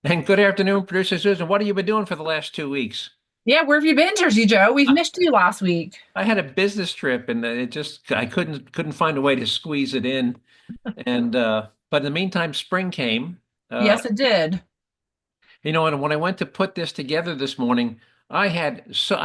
And good afternoon, producer Susan. What have you been doing for the last 2 weeks? Yeah, where have you been, Jersey Joe? We've I missed you last week. I had a business trip and it just I couldn't find a way to squeeze it in. And but in the meantime, spring came. Uh, Yes, it did. and when I went to put this together this morning, I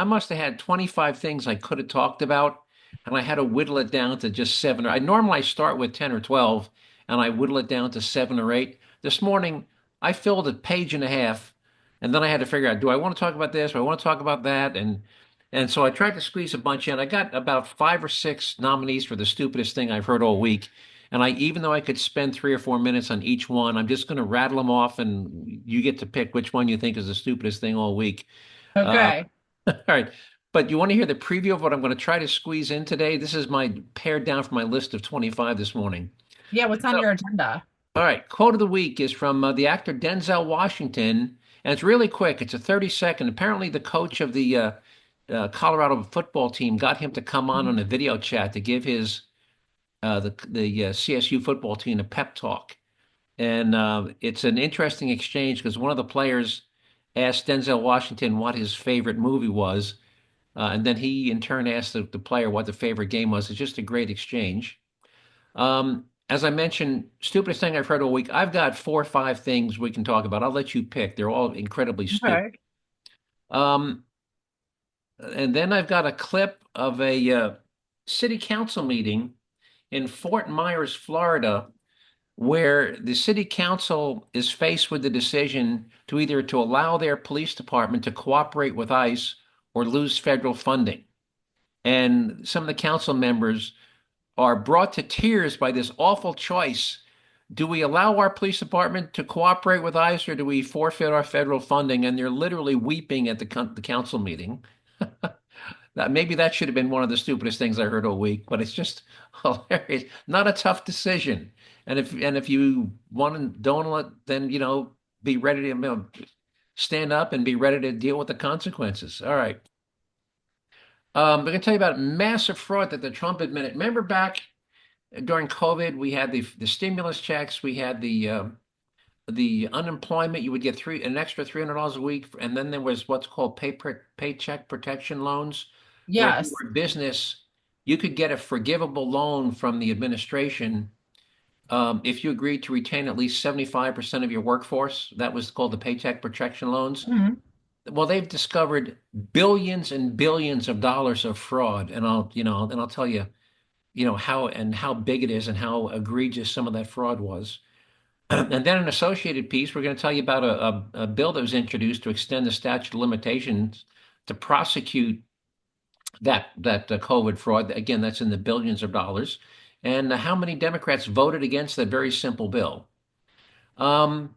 must have had 25 things I could have talked about, and I had to whittle it down to just seven. I normally start with 10 or 12, and I whittle it down to seven or eight. This morning, I filled a page and a half, and then I had to figure out, do I want to talk about this? Do I want to talk about that? And so I tried to squeeze a bunch in. I got about five or six nominees for the stupidest thing I've heard all week. And even though I could spend 3 or 4 minutes on each one, I'm just going to rattle them off, and you get to pick which one you think is the stupidest thing all week. Uh, Okay. all right. But you want to hear the preview of what I'm going to try to squeeze in today? This is my pared down from my list of 25 this morning. Yeah, what's on So, your agenda? all right. Quote of the week is from the actor Denzel Washington, and it's really quick. It's a 30-second. Apparently, the coach of the Colorado football team got him to come on a video chat to give his the CSU football team a pep talk. And it's an interesting exchange because one of the players asked Denzel Washington what his favorite movie was, and then he in turn asked the player what the favorite game was. It's just a great exchange. As I mentioned, stupidest thing I've heard all week. I've got four or five things we can talk about. I'll let you pick. They're all incredibly stupid. Okay. Um, and then I've got a clip of a city council meeting in Fort Myers, Florida, where the city council is faced with the decision to either to allow their police department to cooperate with ICE or lose federal funding. And some of the council members are brought to tears by this awful choice. Do we allow our police department to cooperate with ICE or do we forfeit our federal funding? And they're literally weeping at the council meeting. Maybe that should have been one of the stupidest things I heard all week, but it's just hilarious. Not a tough decision. And if you want to don't let, then be ready to stand up and be ready to deal with the consequences. All right. I'm going to tell you about massive fraud that the Trump administration. Remember back during COVID, we had the stimulus checks, we had the unemployment. You would get an extra $300 a week, and then there was what's called paycheck protection loans, where if you Yes. were a business, you could get a forgivable loan from the administration if you agreed to retain at least 75% of your workforce. That was called the paycheck protection loans. Mhm. Well, they've discovered billions and billions of dollars of fraud, and I'll tell you, how big it is and how egregious some of that fraud was. And then an associated piece, we're going to tell you about a bill that was introduced to extend the statute of limitations to prosecute that COVID fraud. Again, that's in the billions of dollars. And how many Democrats voted against that very simple bill? Um,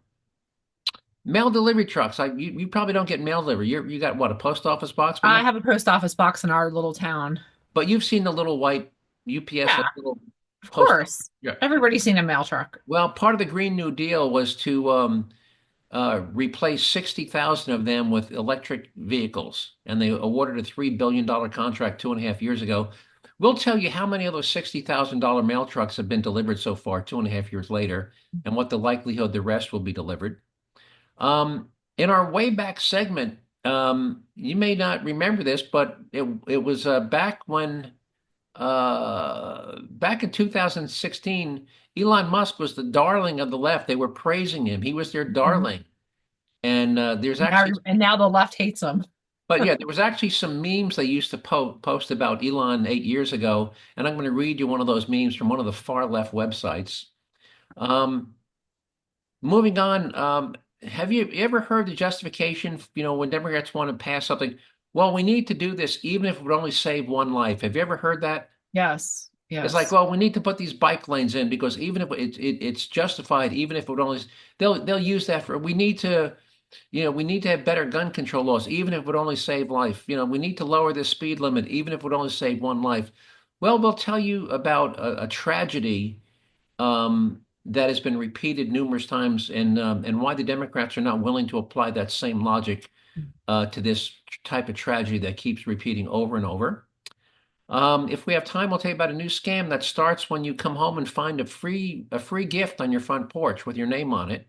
Mail delivery trucks. You probably don't get mail delivery. You got what, a post office box, I have a post office box in our little town. but you've seen the little white UPS, Yeah, that little of post. course. Yeah. Everybody's seen a mail truck. Well, part of the Green New Deal was to replace 60,000 of them with electric vehicles, and they awarded a $3 billion contract 2.5 years ago. We'll tell you how many of those $60,000 mail trucks have been delivered so far, 2.5 years later, and what the likelihood the rest will be delivered. In our way back segment, you may not remember this, but it was back in 2016, Elon Musk was the darling of the left. They were praising him. He was their Mhm. darling. And there's Now, actually, and now the left hates them. but yeah, there was actually some memes they used to post about Elon 8 years ago. And I'm going to read you one of those memes from one of the far left websites. Um, Moving on, have you ever heard the justification, when Democrats want to pass something? Well, we need to do this even if it would only save one life. Have you ever heard that? Yes. It's like, Yes. well, we need to put these bike lanes in because even if it's justified, even if it would only, they'll use that for, we need to have better gun control laws, even if it would only save life. We need to lower the speed limit, even if it would only save one life. Well, we'll tell you about a tragedy that has been repeated numerous times, and why the Democrats are not willing to apply that same logic to this type of tragedy that keeps repeating over and over. If we have time, I'll tell you about a new scam that starts when you come home and find a free gift on your front porch with your name on it.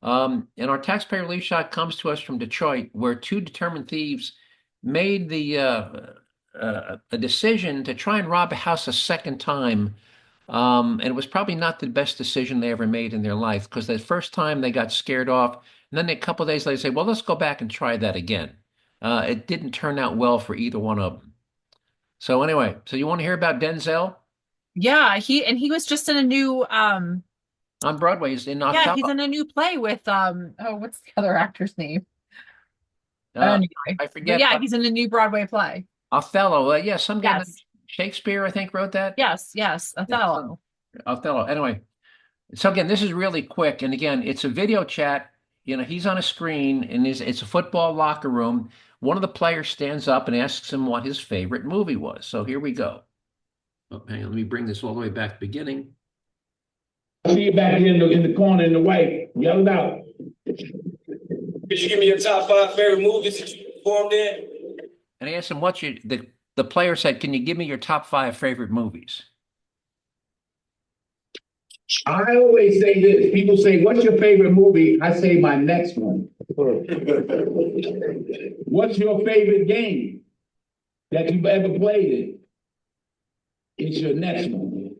And our taxpayer relief shot comes to us from Detroit, where two determined thieves made a decision to try and rob a house a second time. And it was probably not the best decision they ever made in their life because the first time they got scared off, and then a couple of days later say, "Well, let's go back and try that again." It didn't turn out well for either one of them. So anyway, so you want to hear about Denzel Yeah, he was just in a new on Broadway? He's in yeah, he's Othello. in a new play with oh, what's the other actor's name? Uh, Anyway. I But forget, yeah, but he's in a new Broadway play. Othello. Yeah, some guy named Yes. Shakespeare, I think, wrote that. Yes, Yeah, some Othello. Othello. Anyway, so again, this is really quick, and again, it's a video chat. He's on a screen, and it's a football locker room. One of the players stands up and asks him what his favorite movie was. So here we go. Oh, hang on, let me bring this all the way back to the beginning. I see you back here in the corner in the white. Yell it out. Could you give me your top five favorite movies that you performed in? And I asked him, the player said, "Can you give me your top five favorite movies?" I always say this. People say, "What's your favorite movie?" I say, "My next one." What's your favorite game that you've ever played in? It's your next one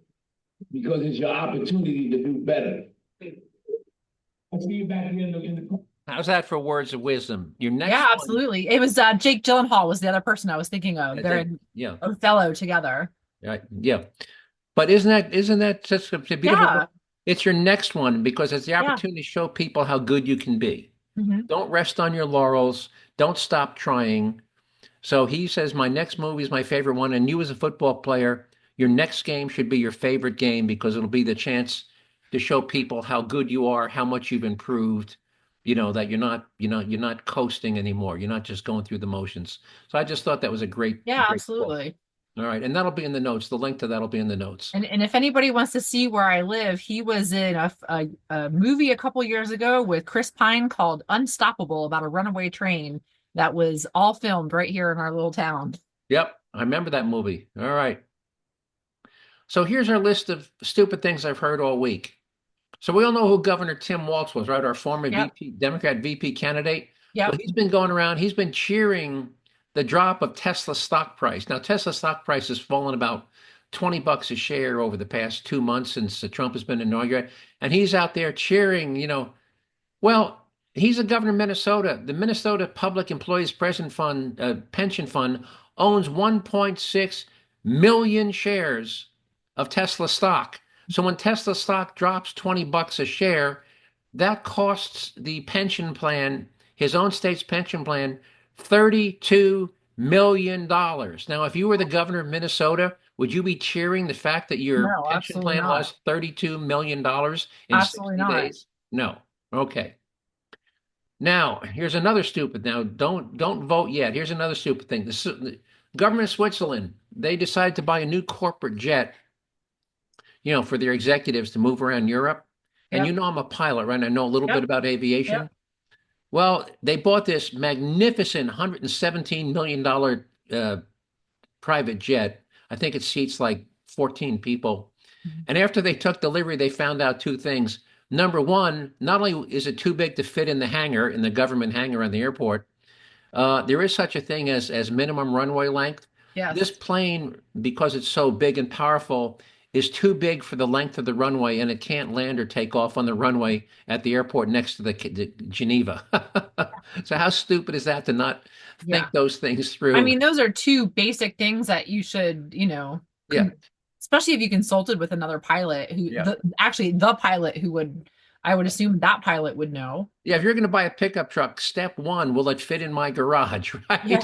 because it's your opportunity to do better. I see you back here in the corner. How's that for words of wisdom? Your next Yeah, one. absolutely. It was Jake Gyllenhaal was the other person I was thinking of. They're in Yeah, Othello together. yeah. But isn't that such a beautiful Yeah, word? It's your next one because it's the yeah. opportunity to show people how good you can be. Hmm. Don't rest on your laurels. Don't stop trying. So he says, "My next movie is my favorite one." And you, as a football player, your next game should be your favorite game because it'll be the chance to show people how good you are, how much you've improved, that you're not coasting anymore. You're not just going through the motions. So I just thought that was a great, Yeah, great quote. absolutely. All right. And that'll be in the notes. The link to that'll be in the notes. And if anybody wants to see where I live, he was in a movie a couple years ago with Chris Pine called Unstoppable about a runaway train that was all filmed right here in our little town. Yep. I remember that movie. All right. So here's our list of stupid things I've heard all week. So we all know who Governor Tim Walz was, right? Our former Yep, VP, Democrat VP candidate. Well, yep. he's been going around, he's been cheering the drop of Tesla stock price. Now, Tesla stock price has fallen about $20 a share over the past 2 months since Trump has been inaugurated. And he's out there cheering, well, he's a governor of Minnesota. The Minnesota Public Employees Present Fund, Pension Fund owns 1.6 million shares of Tesla stock. So when Tesla stock drops $20 a share, that costs the pension plan, his own state's pension plan, $32 million. Now, if you were the governor of Minnesota, would you be cheering the fact that your No, pension absolutely plan not. lost $32 million in Absolutely 60 not. days? No. Okay. Now, here's another stupid. Now, don't vote yet. Here's another stupid thing. The government of Switzerland, they decided to buy a new corporate jet, for their executives to move around Europe. And Yep, I'm a pilot, right? I know a little bit yep, about yep. aviation. Well, they bought this magnificent $117 million private jet. I think it seats like 14 people. And after they took delivery, they found out two things. Number one, not only is it too big to fit in the hangar, in the government hangar on the airport, there is such a thing as minimum runway length. This Yes. plane, because it's so big and powerful, is too big for the length of the runway, and it can't land or take off on the runway at the airport next to the Geneva. So how stupid is that to not Yeah. think those things I through? mean, those are two basic things that you should, Yeah, especially if you consulted with another pilot yeah. actually the pilot who would, I would assume that pilot would know. Yeah, if you're going to buy a pickup truck, step one, will it fit in my garage, right? Yeah.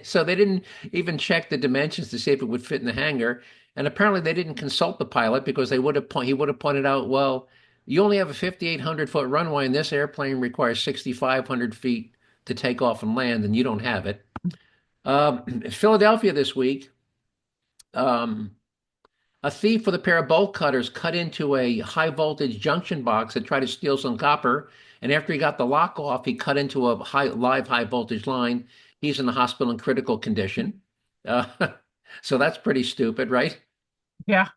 So they didn't even check the dimensions to see if it would fit in the hangar. And apparently they didn't consult the pilot because he would have pointed out, well, you only have a 5,800-foot runway and this airplane requires 6,500 feet to take off and land, and you don't have it. Philadelphia this week, um, a thief with a pair of bolt cutters cut into a high voltage junction box to try to steal some copper. And after he got the lock off, he cut into a live high voltage line. He's in the hospital in critical condition. Uh, so that's pretty stupid, right? Yeah.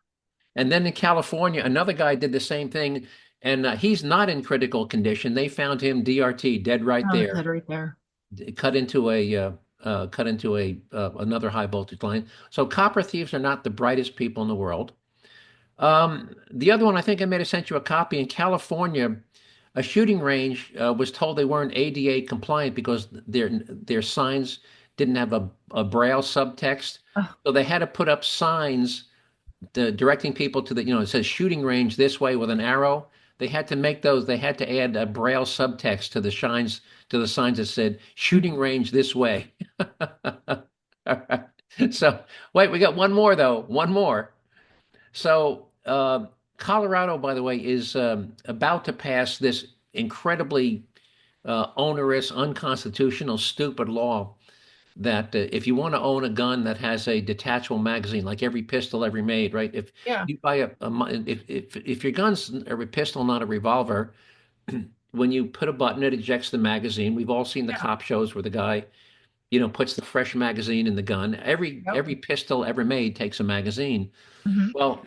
And then in California, another guy did the same thing. And he's not in critical condition. They found him DRT, dead right Oh, there, that right there. cut into a another high voltage line. So copper thieves are not the brightest people in the world. The other one, I think I may have sent you a copy. In California, a shooting range was told they weren't ADA compliant because their signs didn't have a Braille subtext. Oh, So they had to put up signs directing people to it says shooting range this way with an arrow. They had to make those, they had to add a Braille subtext to the signs that said shooting range this way. All right. So wait, we got one more though. One more. So, Colorado, by the way, is about to pass this incredibly onerous, unconstitutional, stupid law that if you want to own a gun that has a detachable magazine, like every pistol ever made, right? If yeah. you buy if your gun's a pistol, not a revolver, when you put a button, it ejects the magazine. We've all seen the Yeah. cop shows where the guy, puts the fresh magazine in the gun. Yep. Every pistol ever made takes a magazine. Mhm. Well,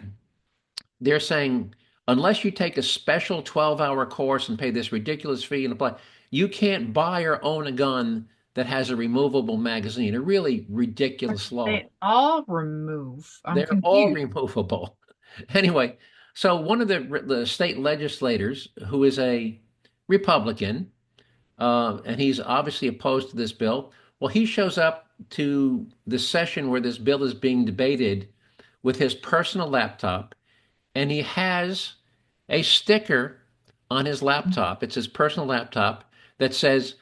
they're saying unless you take a special 12-hour course and pay this ridiculous fee and apply, you can't buy or own a gun that has a removable magazine. A really ridiculous law. They all remove. I'm They're all confused. removable. Anyway, so one of the state legislators, who is a Republican, and he's obviously opposed to this bill, well, he shows up to the session where this bill is being debated with his personal laptop, and he has a sticker on his laptop. It's his personal laptop that says,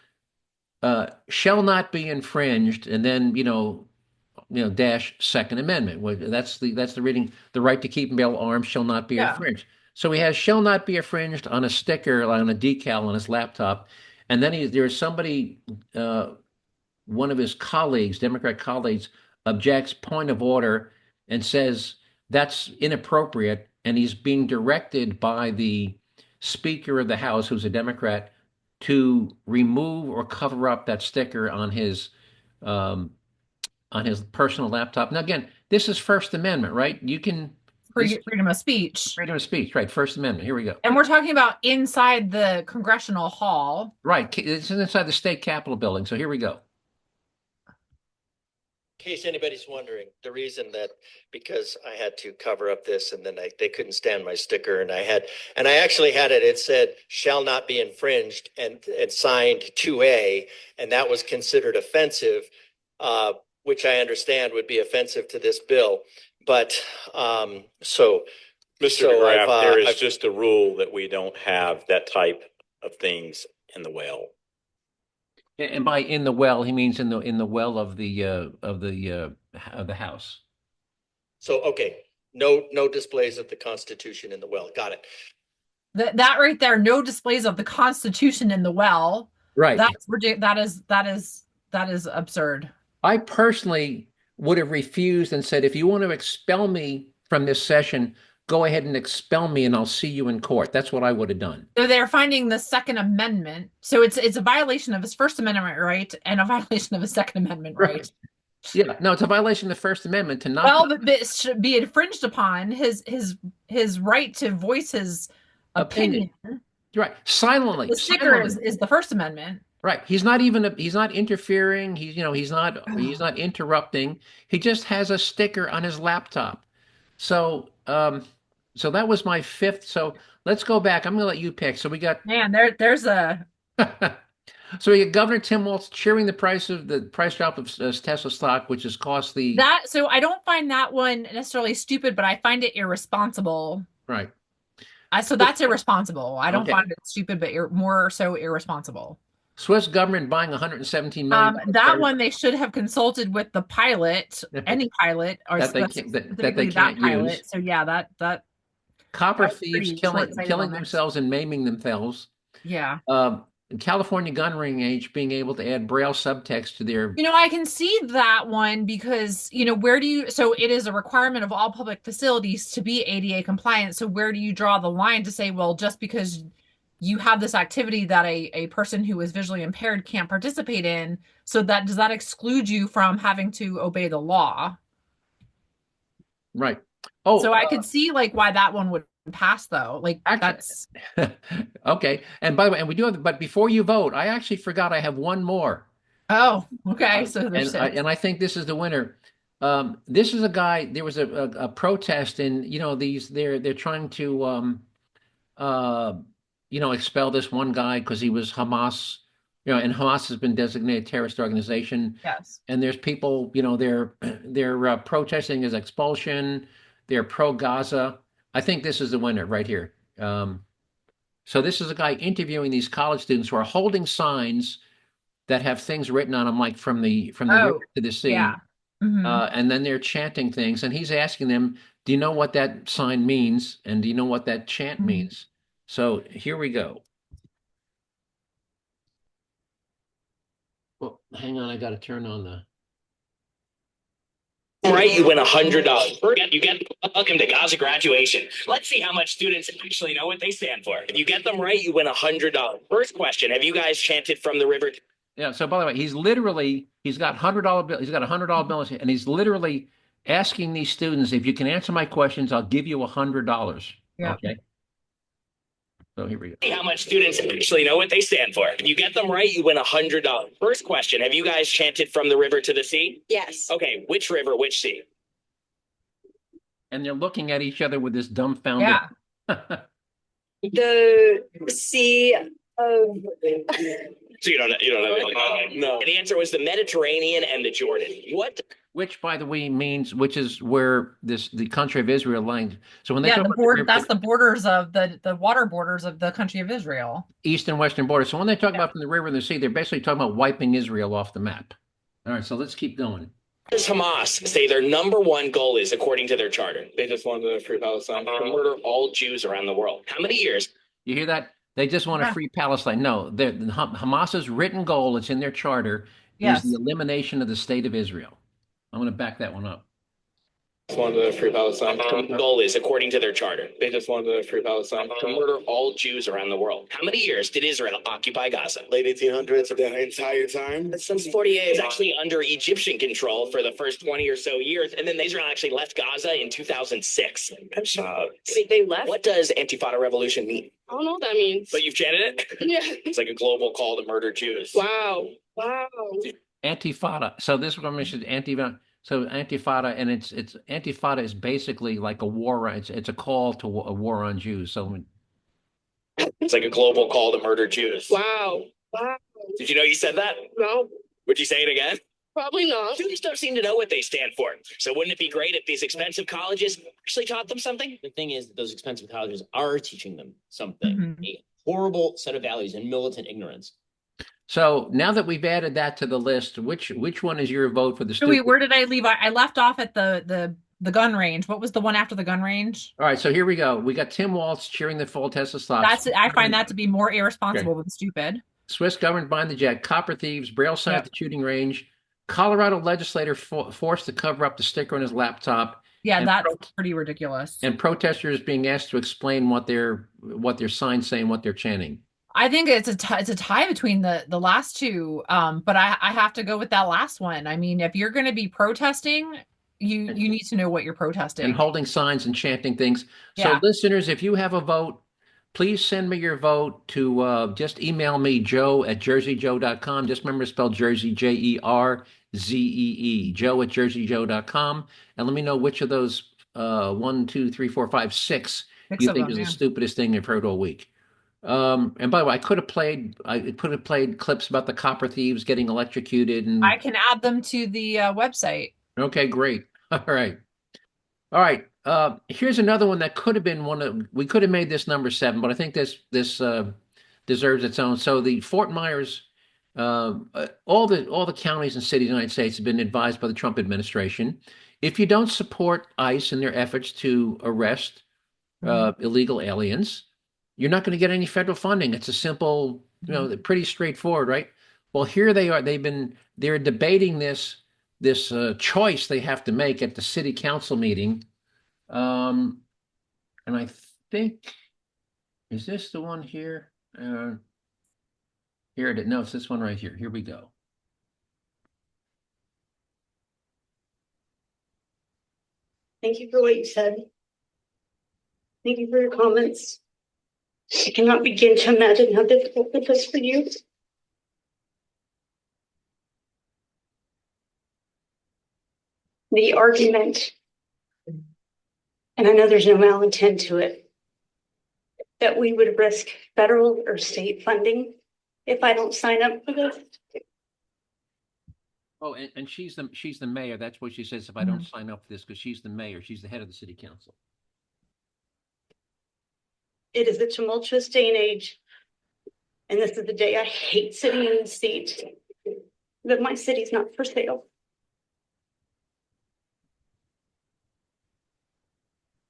"Shall not be infringed," and then dash Second Amendment. Well, that's the reading. The right to keep and bear arms shall not be Yeah. infringed. So he has "shall not be infringed" on a sticker, on a decal on his laptop, and then there's somebody, one of his colleagues, Democrat colleagues, objects, point of order, and says that's inappropriate. And he's being directed by the Speaker of the House, who's a Democrat, to remove or cover up that sticker um, on his personal laptop. Now, again, this is First Amendment, right? This is Freedom of speech. freedom of speech, right? First Amendment. Here we go. And we're talking about inside the congressional hall. Right. It's inside the state capitol building. So here we go. In case anybody's wondering, the reason that because I had to cover up this and then they couldn't stand my sticker and I actually had it said shall not be infringed and signed 2A, and that was considered offensive, which I understand would be offensive to this bill. But so Mr. DeGraff, there is just a rule that we don't have that type of things in the well. And by "in the well," he means in the well of the house. So okay, no displays of the Constitution in the well. Got it. That right there, no displays of the Constitution in the well. Right. That's ridiculous. That is absurd. I personally would have refused and said, if you want to expel me from this session, go ahead and expel me and I'll see you in court. That's what I would have done. So they're finding the Second Amendment. So it's a violation of his First Amendment right and a violation of his Second Amendment right. Yeah, no, it's a violation of the First Amendment to not. Well, but it should be infringed upon his right to voice his opinion. Right, silently. The sticker is the First Amendment. Right. He's not interfering. He's not interrupting. He just has a sticker on his laptop. So that was my fifth. So let's go back. I'm going to let you pick. So we got there's a so we got Governor Tim Walz cheering the price drop of Tesla stock, which has cost that. So I don't find that one necessarily stupid, but I find it irresponsible. Right. So that's irresponsible. I don't find it stupid, but more so irresponsible. Swiss government buying $117 million. That one they should have consulted with the pilot, any pilot, or that they can't pilot. use. So yeah, that copper thieves killing themselves and maiming themselves. Yeah. California gun range being able to add Braille subtext to their. I can see that one because so it is a requirement of all public facilities to be ADA compliant. So where do you draw the line to say, well, just because you have this activity that a person who is visually impaired can't participate in, so does that exclude you from having to obey the law? Right. Oh, so I could see why that one would pass though. Like that's okay. And by the way, and we do have, but before you vote, I actually forgot I have one more. oh, okay. So there's six. And I think this is the winner. This is a guy. There was a protest, and they're trying to uh, expel this one guy because he was Hamas. And Hamas has been designated a terrorist organization. Yes. And there's people, they're protesting his expulsion. They're pro Gaza. I think this is the winner right here. So this is a guy interviewing these college students who are holding signs that have things written on them, like from the river to the sea. Yeah. And then they're chanting things, and he's asking them, "Do you know what that sign means? And do you know what that chant means?" So here we go. Well, hang on, I got to turn on the. Right, you win $100. You get welcome to Gaza graduation. Let's see how much students actually know what they stand for. If you get them right, you win $100. First question: have you guys chanted from the river? Yeah. So by the way, he's got $100 bill. He's got $100 bills, and he's literally asking these students, "If you can answer my questions, I'll give you $100." Yeah. Okay. So here we go. See how much students actually know what they stand for. If you get them right, you win $100. First question: have you guys chanted from the river to the sea? Yes. Okay, which river, which sea? And they're looking at each other with this dumbfounded. Yeah. The sea of. So you don't know. No. The answer was the Mediterranean and the Jordan. What? Which, by the way, means which is where the country of Israel lies. So when they talk about that's the borders of the water borders of the country of Israel. East and western border. So when they talk about from the river and the sea, they're basically talking about wiping Israel off the map. All right, so let's keep going. What does Hamas say their number one goal is according to their charter? They just want to free Palestine. To murder all Jews around the world. How many years? You hear that? They just want to free Palestine. No, Hamas's written goal, it's in their charter, is the elimination of the state of Israel. I'm going to back that one up. Just wanted to free Palestine. The goal is, according to their charter, they just wanted to free Palestine. To murder all Jews around the world. How many years did Israel occupy Gaza? Late 1800s, the entire time. Since 48. It's actually under Egyptian control for the first 20 or so years, and then Israel actually left Gaza in 2006. They left? What does Antifada revolution mean? I don't know what that means. But you've chanted it? Yeah. It's like a global call to murder Jews. Wow. Antifada. So this is what I mentioned, Antifada. So Antifada, and it's Antifada is basically like a war. It's a call to a war on Jews. So it's like a global call to murder Jews. Wow. Did you know you said that? No. Would you say it again? Probably not. Students don't seem to know what they stand for. So wouldn't it be great if these expensive colleges actually taught them something? The thing is that those expensive colleges are teaching them something, a horrible set of values and militant ignorance. So now that we've added that to the list, which one is your vote for the student? Wait, where did I leave? I left off at the gun range. What was the one after the gun range? All right, so here we go. We got Tim Waltz cheering the full Tesla stocks. I find that to be more irresponsible than stupid. Swiss government behind the jet, copper thieves, braille sign at the shooting range. Colorado legislator forced to cover up the sticker on his laptop. Yeah, that's pretty ridiculous. And protesters being asked to explain what their signs say and what they're chanting. I think it's a tie between the last two, but I have to go with that last one. I mean, if you're going to be protesting, you need to know what you're protesting. And holding signs and chanting things. Yeah. So listeners, if you have a vote, please send me your vote to just email me, joe@jerzee-joe.com. Just remember to spell Jersey, Jerzee, joe@jerzee-joe.com. And let me know which of those 1, 2, 3, 4, 5, 6 you think is the stupidest thing you've heard all week. And by the way, I could have played clips about the copper thieves getting electrocuted, and I can add them to the website. Okay, great. All right. Here's another one that could have been we could have made this number 7, but I think this deserves its own. So the Fort Myers, all the counties and cities in the United States have been advised by the Trump administration, if you don't support ICE in their efforts to arrest illegal aliens, you're not going to get any federal funding. It's a simple, pretty straightforward, right? Well, here they are. They're debating this choice they have to make at the city council meeting. And I think, is this the one here? Here it is. No, it's this one right here. Here we go. Thank you for what you said. Thank you for your comments. I cannot begin to imagine how difficult it was for you. The argument, and I know there's no malintent to it, that we would risk federal or state funding if I don't sign up for this. Oh, and she's the mayor. That's what she says if I don't sign up for this, because she's the mayor. She's the head of the city council. It is a tumultuous day and age. And this is the day I hate sitting in the seat. But my city's not for sale.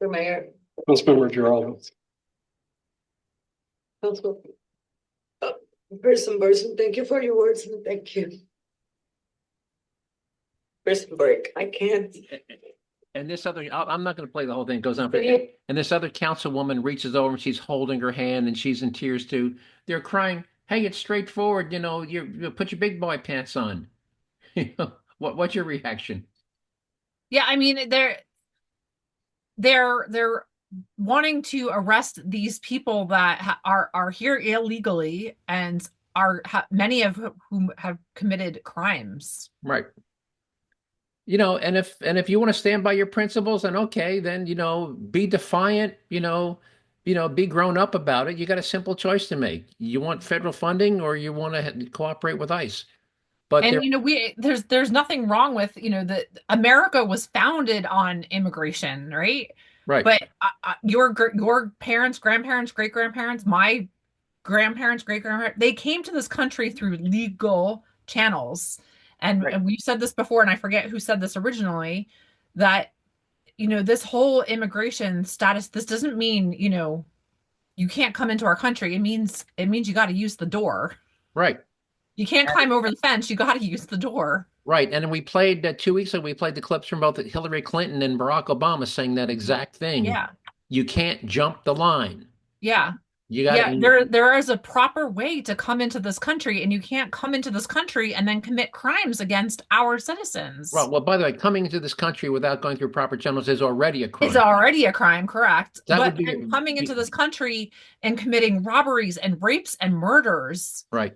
The mayor. Councilmember Gerald. Council. Person, thank you for your words and thank you. Person break. I can't. And this other, I'm not going to play the whole thing. It goes on. And this other councilwoman reaches over and she's holding her hand and she's in tears too. They're crying, "Hey, it's straightforward. You know, you put your big boy pants on." What's your reaction? Yeah, I mean, they're wanting to arrest these people that are here illegally and many of whom have committed crimes. Right. You know, and if you want to stand by your principles, then okay, then, you know, be defiant, you know, be grown up about it. You got a simple choice to make. You want federal funding or you want to cooperate with ICE. But you know, there's nothing wrong with, you know, that America was founded on immigration, right? Right. But your parents, grandparents, great-grandparents, my grandparents, great-grandparents, they came to this country through legal channels. And we've said this before, and I forget who said this originally, that, you know, this whole immigration status, this doesn't mean, you know, you can't come into our country. It means you got to use the door. Right. You can't climb over the fence. You got to use the door. Right. And we played 2 weeks ago, we played the clips from both Hillary Clinton and Barack Obama saying that exact thing. Yeah. You can't jump the line. Yeah. You got there is a proper way to come into this country, and you can't come into this country and then commit crimes against our citizens. Well, by the way, coming into this country without going through proper channels is already a crime. It's already a crime, correct? That but coming into this country and committing robberies and rapes and murders. Right.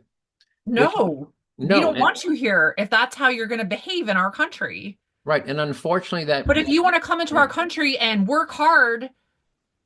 No. We don't want you here if that's how you're going to behave in our country. Right. And unfortunately But if you want to come into our country and work hard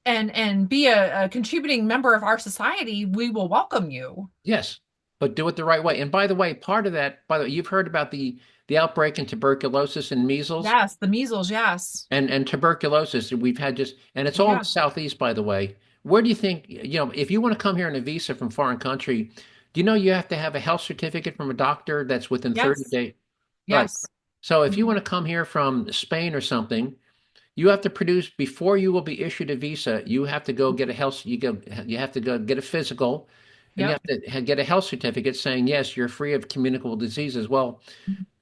and be a contributing member of our society, we will welcome you. Yes, but do it the right way. And by the way, part of that, by the way, you've heard about the outbreak in tuberculosis and measles. Yes, the measles, yes. And tuberculosis, we've had and it's all in the Southeast, by the way. Where do you think, you know, if you want to come here on a visa from foreign country, do you know you have to have a health certificate from a doctor that's within 30 days? Yes. Right. So if you want to come here from Spain or something, you have to produce, before you will be issued a visa, you have to go get you have to go get a physical, and you have to get a health certificate saying, yes, you're free of communicable diseases. Well,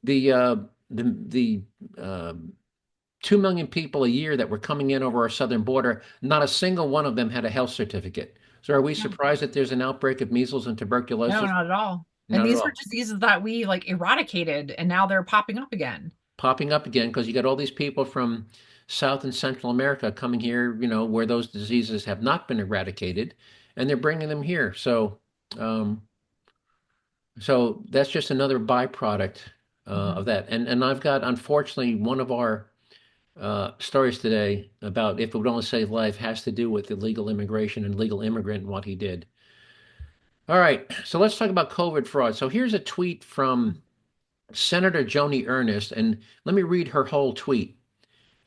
the 2 million people a year that were coming in over our southern border, not a single one of them had a health certificate. So are we surprised that there's an outbreak of measles and tuberculosis? No, not at all. And these are diseases that we eradicated, and now they're popping up again. Popping up again because you got all these people from South and Central America coming here, you know, where those diseases have not been eradicated, and they're bringing them here. So, so that's just another byproduct of that. And I've got, unfortunately, one of our stories today about if it would only save life has to do with illegal immigration and legal immigrant and what he did. All right, so let's talk about COVID fraud. So here's a tweet from Senator Joni Ernest, and let me read her whole tweet.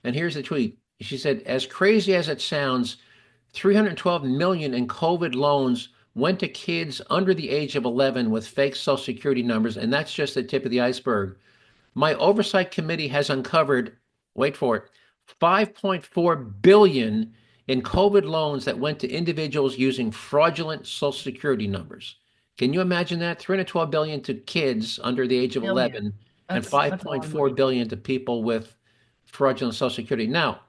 And here's the tweet. She said, as crazy as it sounds, 312 million in COVID loans went to kids under the age of 11 with fake Social Security numbers, and that's just the tip of the iceberg. My oversight committee has uncovered, wait for it, 5.4 billion in COVID loans that went to individuals using fraudulent Social Security numbers. Can you imagine that? 312 billion to kids under the age of 11 and 5.4 billion to people with fraudulent Social Security. Now,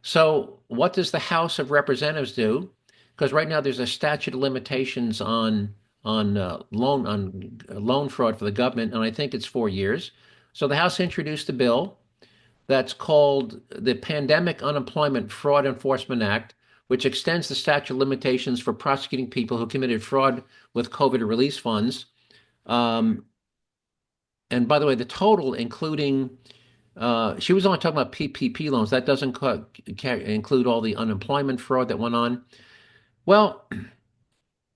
so what does the House of Representatives do? Because right now there's a statute of limitations on loan fraud for the government, and I think it's 4 years. So the House introduced a bill that's called the Pandemic Unemployment Fraud Enforcement Act, which extends the statute of limitations for prosecuting people who committed fraud with COVID relief funds. And by the way, the total, including she was only talking about PPP loans. That doesn't include all the unemployment fraud that went on. Well,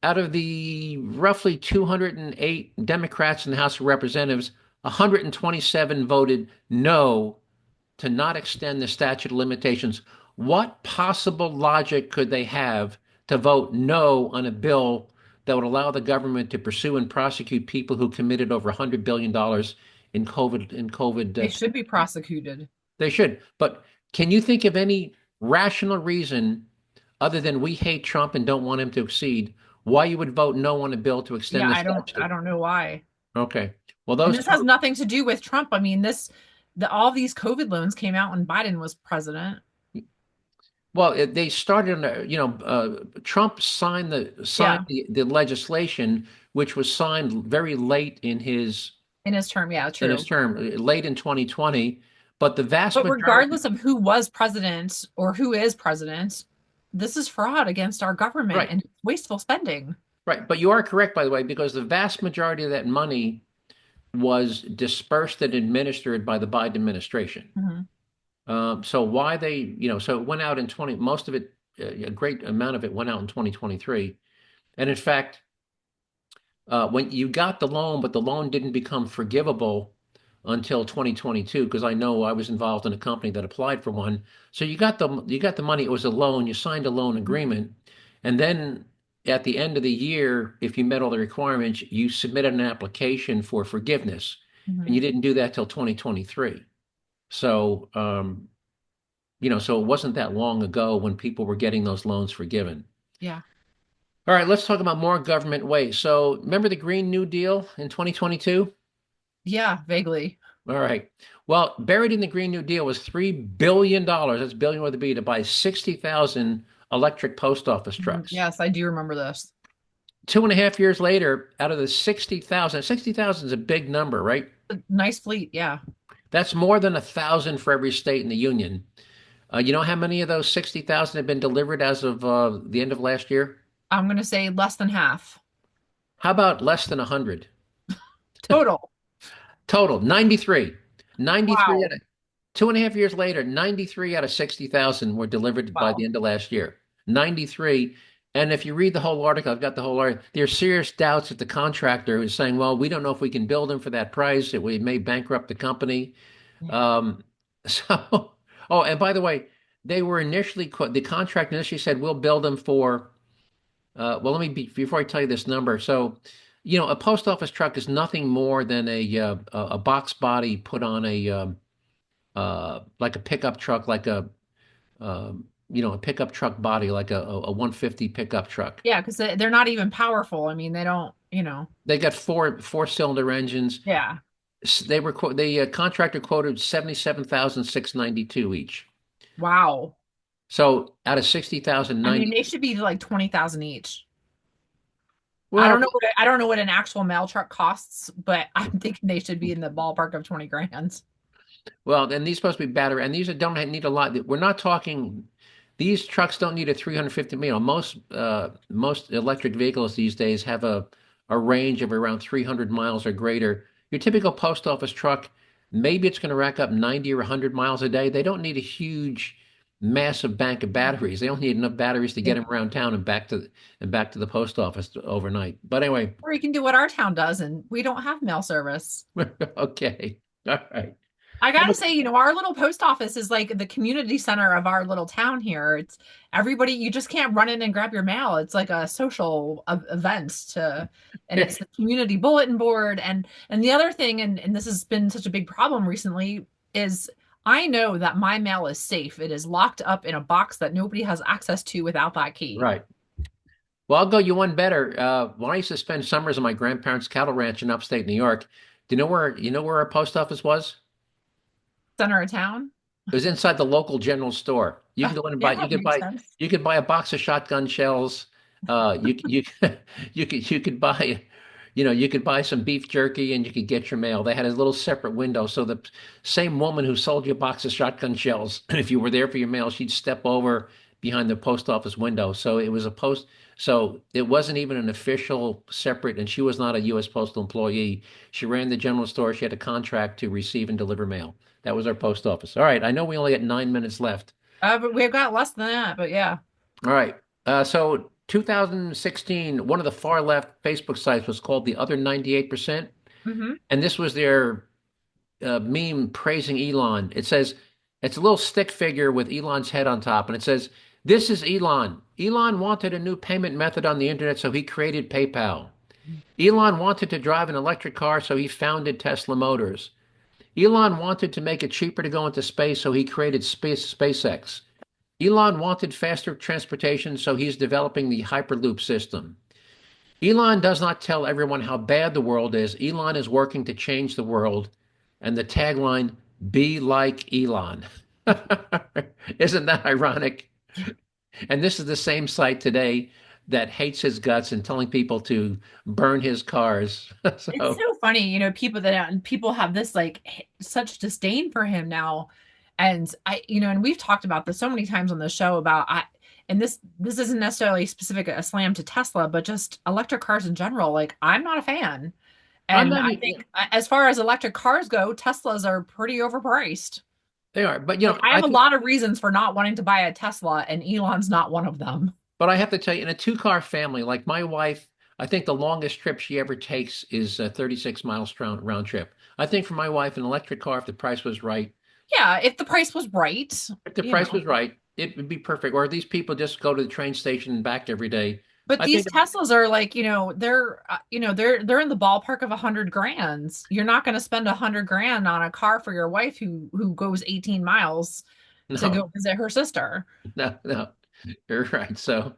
out of the roughly 208 Democrats in the House of Representatives, 127 voted no to not extend the statute of limitations. What possible logic could they have to vote no on a bill that would allow the government to pursue and prosecute people who committed over $100 billion in COVID? They should be prosecuted. They should. But can you think of any rational reason other than we hate Trump and don't want him to succeed, why you would vote no on a bill to extend the statute? I don't know why. Okay. Well, this has nothing to do with Trump. I mean, all these COVID loans came out when Biden was president. Well, they started, Trump signed the legislation, which was signed very late in his term. Yeah, true. In his term, late in 2020. But regardless of who was president or who is president, this is fraud against our government and wasteful spending. Right. But you are correct, by the way, because the vast majority of that money was dispersed and administered by the Biden administration. Mm-hmm. So why so it went out in most of it, a great amount of it went out in 2023. And in fact, when you got the loan, but the loan didn't become forgivable until 2022, because I know I was involved in a company that applied for one. So you got the money. It was a loan. You signed a loan agreement, and then at the end of the year, if you met all the requirements, you submitted an application for forgiveness, and you didn't do that till 2023. So so it wasn't that long ago when people were getting those loans forgiven. Yeah. All right, let's talk about more government waste. So remember the Green New Deal in 2022? Yeah, vaguely. All right. Well, buried in the Green New Deal was $3 billion. That's billion with a B, to buy 60,000 electric post office trucks. Yes, I do remember this. 2.5 years later, out of the 60,000 is a big number, right? A nice fleet, yeah. That's more than 1,000 for every state in the union. You know how many of those 60,000 have been delivered as of the end of last year? I'm going to say less than half. How about less than 100? Total. Total, 93. 93 wow. 2.5 years later, 93 out of 60,000 were delivered by the end of last year. 93. And if you read the whole article, I've got the whole article, there are serious doubts that the contractor is saying, well, we don't know if we can build them for that price. It may bankrupt the company. Yeah. And by the way, they were the contract initially said, we'll build them for, before I tell you this number. So, a post office truck is nothing more than a box body put on like a pickup truck, like a pickup truck body, like a 150 pickup truck. Yeah, because they're not even powerful. I mean, they don't, They got four-cylinder engines. Yeah. The contractor quoted 77,692 each. Wow. So out of 60,000, I mean, they should be like 20,000 each. Well, I don't know what an actual mail truck costs, but I'm thinking they should be in the ballpark of 20 grand. Well, and these supposed to be battery, and these don't need a lot. We're not talking. These trucks don't need a 350. Most electric vehicles these days have a range of around 300 miles or greater. Your typical post office truck, maybe it's going to rack up 90 or 100 miles a day. They don't need a huge, massive bank of batteries. They only need enough batteries to get them around town and back to the post office overnight. But anyway, or you can do what our town does, and we don't have mail service. Okay, all right. I gotta say, our little post office is like the community center of our little town here. It's everybody, you just can't run in and grab your mail. It's like a social event and it's the community bulletin board. And the other thing, and this has been such a big problem recently, is I know that my mail is safe. It is locked up in a box that nobody has access to without that key. Right. Well, I'll go you one better. When I used to spend summers on my grandparents' cattle ranch in upstate New York, do you know where our post office was? Center of town? It was inside the local general store. You can go in and buy. You could buy a box of shotgun shells. You could buy, you could buy some beef jerky and you could get your mail. They had a little separate window, so the same woman who sold you a box of shotgun shells, if you were there for your mail, she'd step over, behind the post office window. So it was so it wasn't even an official separate, and she was not a U.S. Postal employee. She ran the general store. She had a contract to receive and deliver mail. That was our post office. All right. I know we only got 9 minutes left. But we've got less than that, but yeah. All right. So 2016, one of the far left Facebook sites was called The Other 98%. Mm-hmm. And this was their meme praising Elon. It says, it's a little stick figure with Elon's head on top. And it says, this is Elon. Elon wanted a new payment method on the internet, so he created PayPal. Elon wanted to drive an electric car, so he founded Tesla Motors. Elon wanted to make it cheaper to go into space, so he created SpaceX. Elon wanted faster transportation, so he's developing the Hyperloop system. Elon does not tell everyone how bad the world is. Elon is working to change the world. And the tagline, be like Elon. Isn't that ironic? And this is the same site today that hates his guts and telling people to burn his cars. It's so funny, people have this like such disdain for him now. And and we've talked about this so many times on the show about and this isn't necessarily specific a slam to Tesla, but just electric cars in general. Like, I'm not a fan. And I think as far as electric cars go, Teslas are pretty overpriced. They are, but I have a lot of reasons for not wanting to buy a Tesla, and Elon's not one of them. But I have to tell you, in a two-car family, like my wife, I think the longest trip she ever takes is 36 miles round trip. I think for my wife, an electric car, if the price was right. Yeah, if the price was right. If the price was right, it would be perfect. Or these people just go to the train station and back every day. But these Teslas are like, they're in the ballpark of $100,000. You're not going to spend $100,000 on a car for your wife who goes 18 miles to go visit her sister. No, you're right. So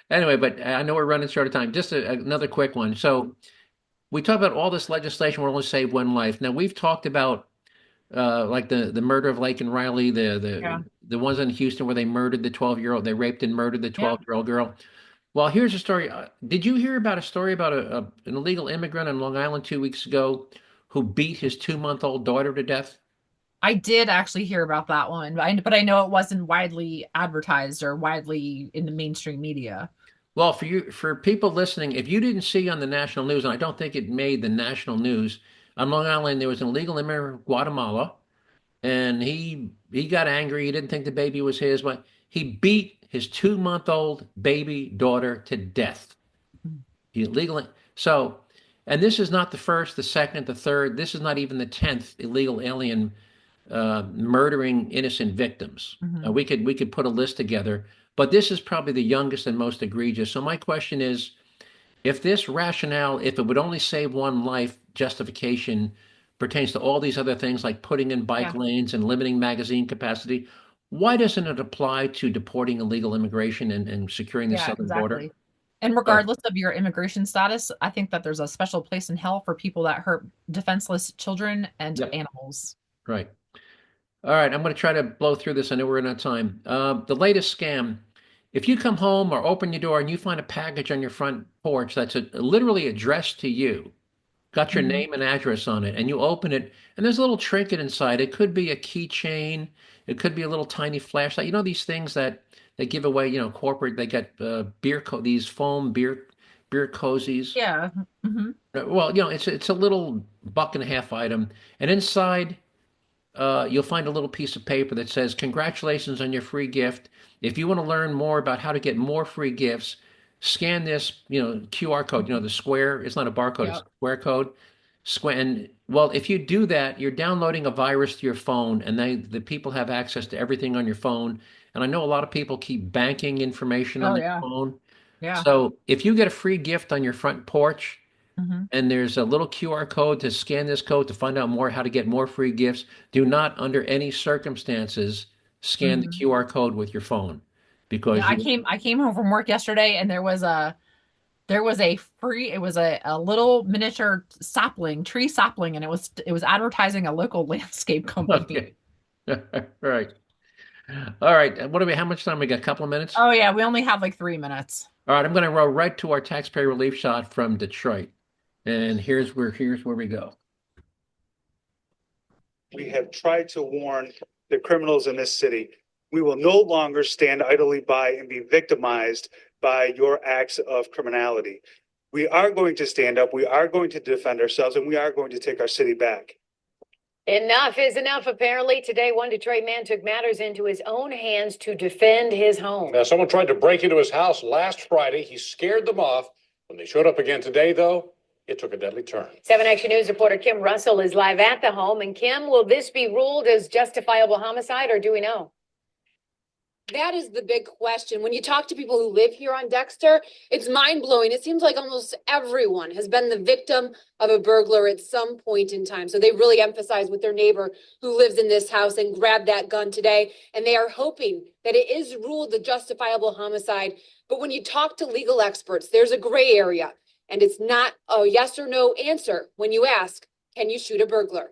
anyway, but I know we're running short of time. Just another quick one. So we talk about all this legislation will only save one life. Now we've talked about like the murder of Lake and Riley, the ones in Houston where they murdered the 12-year-old, they raped and murdered the 12-year-old girl. Well, here's a story. Did you hear about a story about an illegal immigrant in Long Island 2 weeks ago who beat his 2-month-old daughter to death? I did actually hear about that one, but I know it wasn't widely advertised or widely in the mainstream media. Well, for people listening, if you didn't see on the national news, and I don't think it made the national news, on Long Island there was an illegal immigrant from Guatemala, and he got angry. He didn't think the baby was his, but he beat his 2-month-old baby daughter to death. Illegally. So, and this is not the first, the second, the third. This is not even the 10th illegal alien murdering innocent victims. Mm-hmm. We could put a list together, but this is probably the youngest and most egregious. So my question is, if this rationale, if it would only save one life justification pertains to all these other things like putting in bike lanes and limiting magazine capacity, why doesn't it apply to deporting illegal immigration and securing the southern border? And regardless of your immigration status, I think that there's a special place in hell for people that hurt defenseless children and animals. Right. All right. I'm going to try to blow through this. I know we're in out of time. The latest scam. If you come home or open your door and you find a package on your front porch that's literally addressed to you, got your name and address on it, and you open it, and there's a little trinket inside. It could be a keychain. It could be a little tiny flashlight. You know, these things that they give away, corporate, they get these foam beer cozies. Yeah. Mm-hmm. Well, it's a little $1.50 item. And inside, you'll find a little piece of paper that says, congratulations on your free gift. If you want to learn more about how to get more free gifts, scan this, QR code, the square. It's not a barcode, it's a square code. And well, if you do that, you're downloading a virus to your phone, and the people have access to everything on your phone. And I know a lot of people keep banking information on their phone. Yeah. So if you get a free gift on your front porch, and there's a little QR code to scan this code to find out more how to get more free gifts, do not, under any circumstances, scan the QR code with your phone, because I came home from work yesterday, and there was a little miniature tree sapling, and it was advertising a local landscape company. Okay. Right. All right. How much time we got? A couple of minutes? Oh yeah, we only have like 3 minutes. All right, I'm going to roll right to our taxpayer relief shot from Detroit. And here's where we go. We have tried to warn the criminals in this city We will no longer stand idly by and be victimized by your acts of criminality. We are going to stand up. We are going to defend ourselves, and we are going to take our city back. Enough is enough. Apparently, today, one Detroit man took matters into his own hands to defend his home. Now, someone tried to break into his house last Friday. He scared them off. When they showed up again today, though, it took a deadly turn. 7 Action News reporter Kim Russell is live at the home. And Kim, will this be ruled as justifiable homicide, or do we know? That is the big question. When you talk to people who live here on Dexter, it's mind-blowing. It seems like almost everyone has been the victim of a burglar at some point in time. So they really emphasize with their neighbor who lives in this house and grabbed that gun today. And they are hoping that it is ruled a justifiable homicide. But when you talk to legal experts, there's a gray area. And it's not a yes or no answer when you ask, can you shoot a burglar?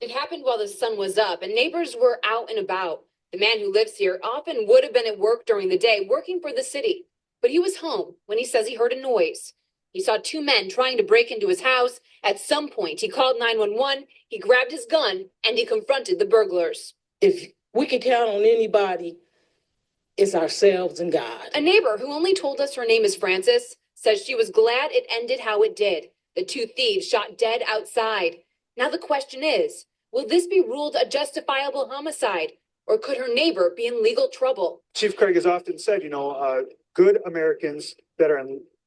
It happened while the sun was up and neighbors were out and about. The man who lives here often would have been at work during the day, working for the city, but he was home when he says he heard a noise. He saw two men trying to break into his house. At some point, he called 911, he grabbed his gun, and he confronted the burglars. If we can count on anybody, it's ourselves and God. A neighbor who only told us her name is Frances says she was glad it ended how it did. The two thieves shot dead outside. Now the question is, will this be ruled a justifiable homicide? Or could her neighbor be in legal trouble? Chief Craig has often said, good Americans that are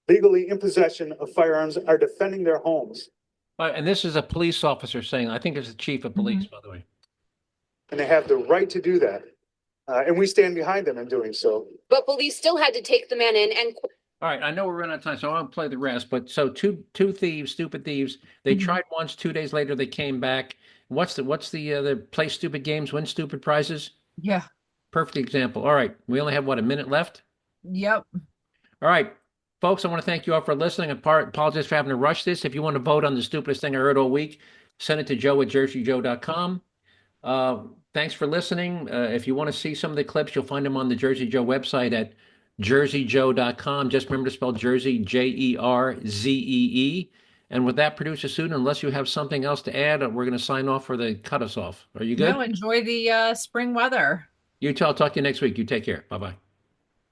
legally in possession of firearms are defending their homes. And this is a police officer saying, I think it's the chief of police, by the way. And they have the right to do that. And we stand behind them in doing so. But police still had to take the man in and... All right, I know we're running out of time, so I won't play the rest. But so two thieves, stupid thieves. They tried once. 2 days later, they came back. What's the play stupid games, win stupid prizes? Yeah. Perfect example. All right, we only have a minute left. Yep. All right, folks, I want to thank you all for listening. I apologize for having to rush this. If you want to vote on the stupidest thing I heard all week, send it to joe@jerzee.com. Thanks for listening. If you want to see some of the clips, you'll find them on the Jerzee Joe website at jerzeejoe.com. Just remember to spell Jersey, Jerzee. And with that, producer Susan, unless you have something else to add, we're going to sign off for the cut us off. Are you good? No, enjoy the spring weather. I'll talk to you next week. You take care. Bye-bye.